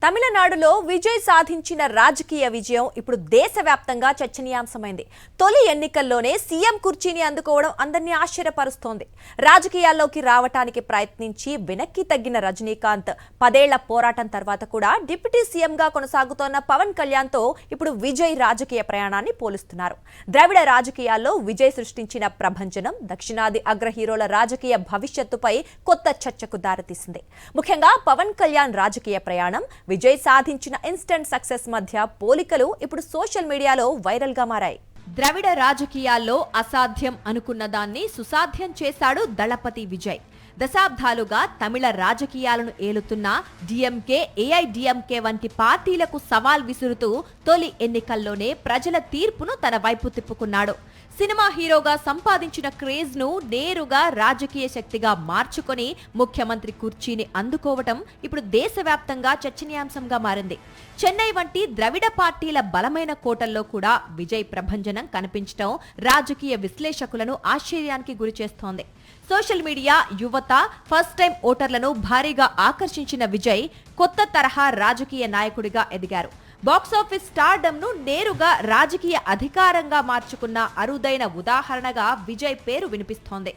తమిళనాడులో విజయ్ సాధించిన రాజకీయ విజయం ఇప్పుడు దేశవ్యాప్తంగా చర్చనీయాంశమైంది. తొలి ఎన్నికల్లోనే సీఎం కుర్చీని అందుకోవడం అందరినీ ఆశ్చర్యపరుస్తోంది. రాజకీయాల్లోకి రావటానికి ప్రయత్నించి వెనక్కి తగ్గిన రజనీకాంత్ 10 ఏళ్ల పోరాటం తర్వాత కూడా డిప్యూటీ సీఎంగా కొనసాగుతోన్న పవన్ కళ్యాణ్తో ఇప్పుడు విజయ్ రాజకీయ ప్రయాణాన్ని పోలుస్తున్నారు. ద్రవిడ రాజకీయాల్లో విజయ్ సృష్టించిన ప్రభంజనం దక్షిణాది అగ్ర హీరోల రాజకీయ భవిష్యత్తుపై కొత్త చర్చకు దారితీసింది. ముఖ్యంగా పవన్ కళ్యాణ్ రాజకీయ ప్రయాణం, విజయ్ సాధించిన ఇన్స్టెంట్ సక్సెస్ మధ్య పోలికలు ఇప్పుడు సోషల్ మీడియాలో వైరల్ గా మారాయి. ద్రవిడ రాజకీయాల్లో అసాధ్యం అనుకున్న దాన్ని సుసాధ్యం చేశాడు దళపతి విజయ్. దశాబ్దాలుగా తమిళ రాజకీయాలను ఏలుతున్న డిఎంకే, ఏఐడిఎంకే వంటి పార్టీలకు సవాల్ విసురుతూ తొలి ఎన్నికల్లోనే ప్రజల తీర్పును తన వైపు తిప్పుకున్నాడు. సినిమా హీరోగా సంపాదించిన క్రేజ్ ను నేరుగా రాజకీయ శక్తిగా మార్చుకొని ముఖ్యమంత్రి కుర్చీని అందుకోవటం ఇప్పుడు దేశవ్యాప్తంగా చర్చనీయాంశంగా మారింది. చెన్నై వంటి ద్రవిడ పార్టీల బలమైన కోటల్లో కూడా విజయ్ ప్రభంజనం కనిపించడం రాజకీయ విశ్లేషకులను ఆశ్చర్యానికి గురిచేస్తోంది. సోషల్ మీడియా, యువత, ఫస్ట్ టైం ఓటర్లను భారీగా ఆకర్షించిన విజయ్ కొత్త తరహా రాజకీయ నాయకుడిగా ఎదిగారు. బాక్సాఫీస్ స్టార్డమ్ ను నేరుగా రాజకీయ అధికారంగా మార్చుకున్న అరుదైన ఉదాహరణగా విజయ్ పేరు వినిపిస్తోంది.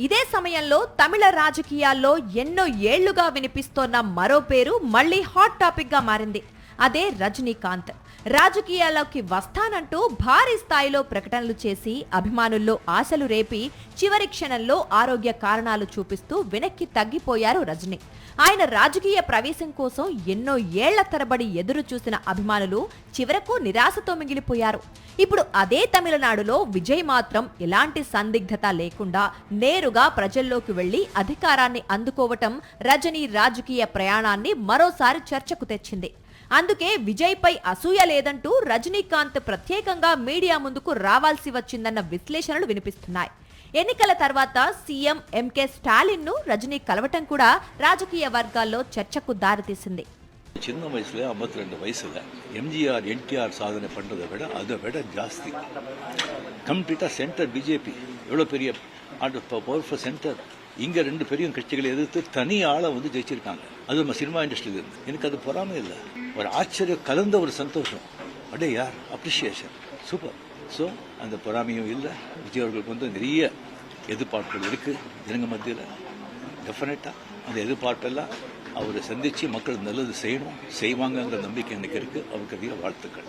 ఇదే సమయంలో తమిళ రాజకీయాల్లో ఎన్నో ఏళ్లుగా వినిపిస్తోన్న మరో పేరు మళ్లీ హాట్ టాపిక్ గా మారింది. అదే రజనీకాంత్. రాజకీయాల్లోకి వస్తానంటూ భారీ స్థాయిలో ప్రకటనలు చేసి అభిమానుల్లో ఆశలు రేపి చివరి క్షణంలో ఆరోగ్య కారణాలు చూపిస్తూ వెనక్కి తగ్గిపోయారు రజనీ. ఆయన రాజకీయ ప్రవేశం కోసం ఎన్నో ఏళ్ల తరబడి ఎదురు చూసిన అభిమానులు చివరకు నిరాశతో మిగిలిపోయారు. ఇప్పుడు అదే తమిళనాడులో విజయ్ మాత్రం ఎలాంటి సందిగ్ధత లేకుండా నేరుగా ప్రజల్లోకి వెళ్లి అధికారాన్ని అందుకోవటం రజనీ రాజకీయ ప్రయాణాన్ని మరోసారి చర్చకు తెచ్చింది. అందుకే విజయ్ పై అసూయ లేదంటూ రజనీకాంత్ ప్రత్యేకంగా మీడియా ముందుకు రావాల్సి వచ్చిందన్న విశ్లేషణలు వినిపిస్తున్నాయి. ఎన్నికల తర్వాత సీఎం ఎంకే స్టాలిన్ ను రజనీ కలవటం కూడా రాజకీయ వర్గాల్లో చర్చకు దారితీసింది. சின்ன வயசுல 52 வயசுல எம்ஜிஆர் என்டிஆர் சாதனை பண்றதை விட அதை விட ஜாஸ்தி கம்ப்ளீட்டா சென்டர் பிஜேபி எவ்வளவு பெரிய பவர்ஃபுல் சென்டர். இங்க 2 பெரிய கட்சிகளை எதிர்த்து தனி ஆளை ஜெயிச்சிருக்காங்க. அது நம்ம சினிமா இண்டஸ்ட்ரியில இருந்து எனக்கு அது பொறாமை இல்லை, ஒரு ஆச்சரியம் கலந்த ஒரு சந்தோஷம். அடே யார் அப்ரிசியேஷன் சூப்பர். ஸோ அந்த பொறாமையும் இல்லை. விஜய் அவர்களுக்கு நிறைய எதிர்பார்ப்புகள் இருக்கு ஜனங்க மத்தியில். டெஃபினட்டா அந்த எதிர்பார்ப்பெல்லாம் அவரை சந்திச்சு மக்கள் நல்லது செய்வாங்கங்கிற நம்பிக்கை எனக்கு இருக்கு. அவருக்கு அதிக வாழ்த்துக்கள்.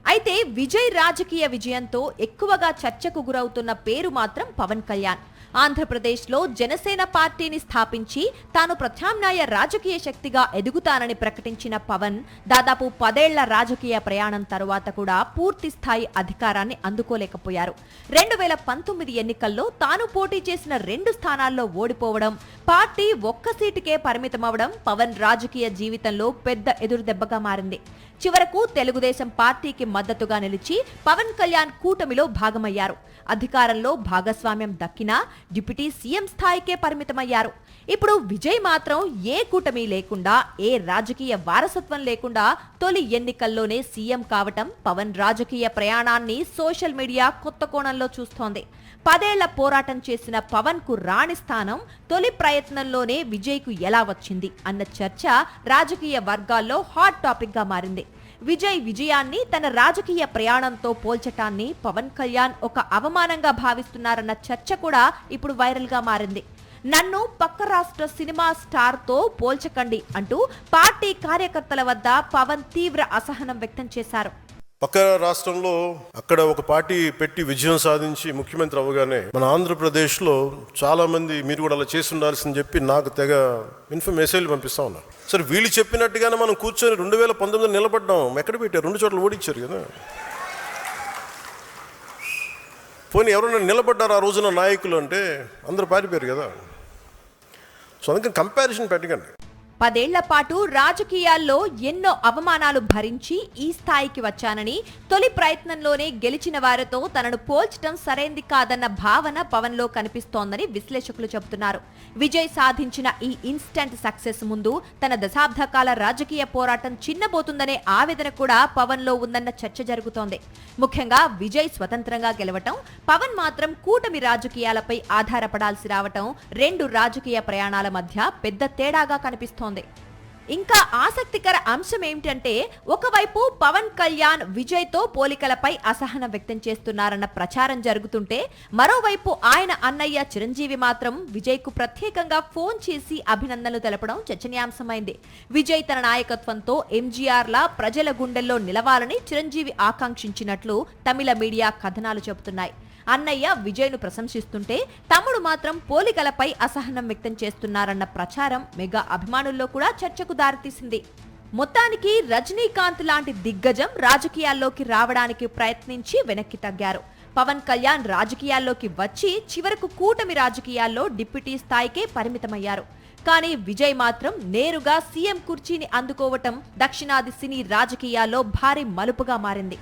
అయితే విజయ్ రాజకీయ విజయంతో ఎక్కువగా చర్చకు గురవుతున్న పేరు మాత్రం పవన్ కళ్యాణ్. ఆంధ్రప్రదేశ్లో జనసేన పార్టీని స్థాపించి తాను ప్రత్యామ్నాయ రాజకీయ శక్తిగా ఎదుగుతానని ప్రకటించిన పవన్ దాదాపు 10 ఏళ్ల రాజకీయ ప్రయాణం తరువాత కూడా పూర్తి స్థాయి అధికారాన్ని అందుకోలేకపోయారు. 2019 ఎన్నికల్లో తాను పోటీ చేసిన 2 స్థానాల్లో ఓడిపోవడం, పార్టీ ఒక్క సీటుకే పరిమితమవడం పవన్ రాజకీయ జీవితంలో పెద్ద ఎదురుదెబ్బగా మారింది. చివరకు తెలుగుదేశం పార్టీకి మద్దతుగా నిలిచి పవన్ కళ్యాణ్ కూటమిలో భాగమయ్యారు. అధికారంలో భాగస్వామ్యం దక్కినా డిప్యూటీ సీఎం స్థాయికే పరిమితమయ్యారు. ఇప్పుడు విజయ్ మాత్రం ఏ కూటమి లేకుండా, ఏ రాజకీయ వారసత్వం లేకుండా తొలి ఎన్నికల్లోనే సీఎం కావటం పవన్ రాజకీయ ప్రయాణాన్ని సోషల్ మీడియా కొత్త కోణంలో చూస్తోంది. 10 ఏళ్ల పోరాటం చేసిన పవన్ కు రాణి స్థానం తొలి ప్రయత్నంలోనే విజయ్ కు ఎలా వచ్చింది అన్న చర్చ రాజకీయ వర్గాల్లో హాట్ టాపిక్ గా మారింది. విజయ్ విజయాన్ని తన రాజకీయ ప్రయాణంతో పోల్చటాన్ని పవన్ కళ్యాణ్ ఒక అవమానంగా భావిస్తున్నారన్న చర్చ కూడా ఇప్పుడు వైరల్ గా మారింది. నన్ను పక్క రాష్ట్ర సినిమా స్టార్ తో పోల్చకండి అంటూ పార్టీ కార్యకర్తల వద్ద పవన్ తీవ్ర అసహనం వ్యక్తం చేశారు. పక్క రాష్ట్రంలో అక్కడ ఒక పార్టీ పెట్టి విజయం సాధించి ముఖ్యమంత్రి అవ్వగానే మన ఆంధ్రప్రదేశ్లో చాలా మంది మీరు కూడా అలా చేసి ఉండాల్సిందని చెప్పి నాకు తెగ మెసేజ్లు పంపిస్తా ఉన్నారు. సరే వీళ్ళు చెప్పినట్టుగానే మనం కూర్చొని 2019 నిలబడ్డాం. ఎక్కడ పెట్టారు? 2 చోట్ల ఓడించారు కదా. పోనీ ఎవరైనా నిలబడ్డారు ఆ రోజున నాయకులు అంటే అందరూ పారిపోయారు కదా. సో అందుకని కంపారిజన్ పెట్టకండి. 10 ఏళ్ల పాటు రాజకీయాల్లో ఎన్నో అవమానాలు భరించి ఈ స్థాయికి వచ్చానని, తొలి ప్రయత్నంలోనే గెలిచిన వారితో తనను పోల్చడం సరైంది కాదన్న భావన పవన్ లో కనిపిస్తోందని విశ్లేషకులు చెబుతున్నారు. విజయ్ సాధించిన ఈ ఇన్స్టెంట్ సక్సెస్ ముందు తన దశాబ్దకాల రాజకీయ పోరాటం చిన్నబోతుందనే ఆవేదన కూడా పవన్ లో ఉందన్న చర్చ జరుగుతోంది. ముఖ్యంగా విజయ్ స్వతంత్రంగా గెలవటం, పవన్ మాత్రం కూటమి రాజకీయాలపై ఆధారపడాల్సి రావటం 2 రాజకీయ ప్రయాణాల మధ్య పెద్ద తేడాగా కనిపిస్తోంది. ఇంకా ఆసక్తికర అంశం ఏమిటంటే ఒకవైపు పవన్ కళ్యాణ్ విజయ్ తో పోలికలపై అసహనం వ్యక్తం చేస్తున్నారన్న ప్రచారం జరుగుతుంటే మరోవైపు ఆయన అన్నయ్య చిరంజీవి మాత్రం విజయ్ కు ప్రత్యేకంగా ఫోన్ చేసి అభినందనలు తెలపడం చర్చనీయాంశమైంది. విజయ్ తన నాయకత్వంతో ఎంజీఆర్ లా ప్రజల గుండెల్లో నిలవాలని చిరంజీవి ఆకాంక్షించినట్లు తమిళ మీడియా కథనాలు చెబుతున్నాయి. అన్నయ్య విజయ్ను ప్రశంసిస్తుంటే తమ్ముడు మాత్రం పోలికలపై అసహనం వ్యక్తం చేస్తున్నారన్న ప్రచారం మెగా అభిమానుల్లో కూడా చర్చకు దారితీసింది. మొత్తానికి రజనీకాంత్ లాంటి దిగ్గజం రాజకీయాల్లోకి రావడానికి ప్రయత్నించి వెనక్కి తగ్గారు. పవన్ కళ్యాణ్ రాజకీయాల్లోకి వచ్చి చివరకు కూటమి రాజకీయాల్లో డిప్యూటీ స్థాయికే పరిమితమయ్యారు. కానీ విజయ్ మాత్రం నేరుగా సీఎం కుర్చీని అందుకోవటం దక్షిణాది సినీ రాజకీయాల్లో భారీ మలుపుగా మారింది.